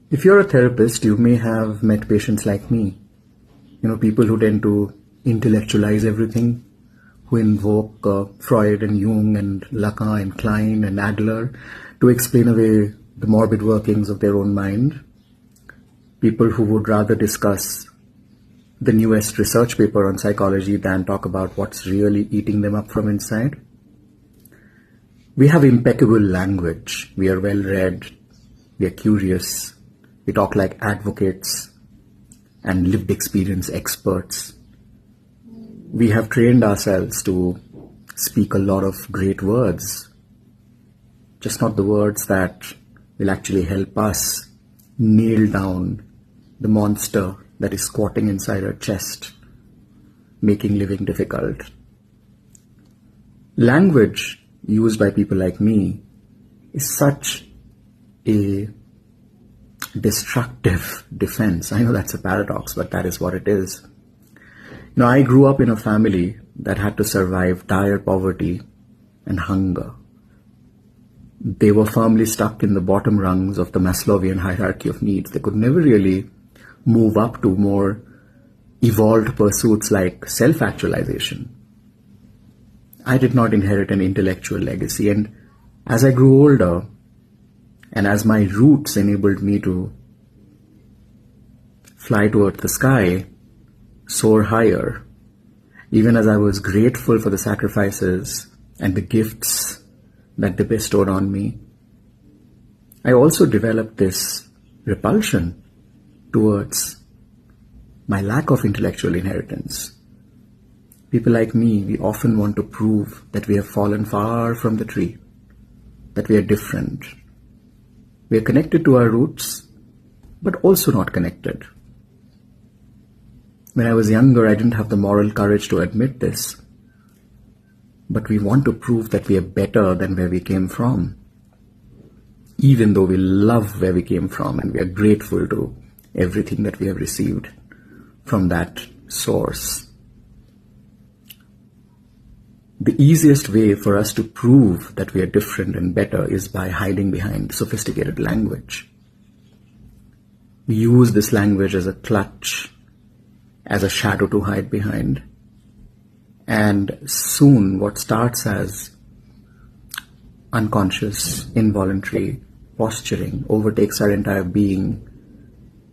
If you're a therapist, you may have met patients like me. People who tend to intellectualize everything, who invoke Freud and Jung and Lacan and Klein and Adler to explain away the morbid workings of their own mind. People who would rather discuss the newest research paper on psychology than talk about what's really eating them up from inside. We have impeccable language. We are well read. We are curious. We talk like advocates and lived experience experts. We have trained ourselves to speak a lot of great words, just not the words that will actually help us nail down the monster that is squatting inside our chest, making living difficult. Language used by people like me is such a destructive defense. I know that's a paradox, but that is what it is. I grew up in a family that had to survive dire poverty and hunger. They were firmly stuck in the bottom rungs of the Maslowian hierarchy of needs. They could never really move up to more evolved pursuits like self-actualization. I did not inherit an intellectual legacy, and as I grew older, and as my roots enabled me to fly toward the sky, soar higher, even as I was grateful for the sacrifices and the gifts that they bestowed on me, I also developed this repulsion towards my lack of intellectual inheritance. People like me, we often want to prove that we have fallen far from the tree, that we are different. We are connected to our roots, but also not connected. When I was younger, I didn't have the moral courage to admit this, but we want to prove that we are better than where we came from, even though we love where we came from and we are grateful to everything that we have received from that source. The easiest way for us to prove that we are different and better is by hiding behind sophisticated language. We use this language as a clutch, as a shadow to hide behind. And soon what starts as unconscious, involuntary posturing overtakes our entire being,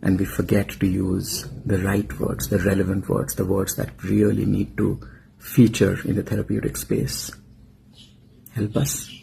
and we forget to use the right words, the relevant words, the words that really need to feature in the therapeutic space. Help us.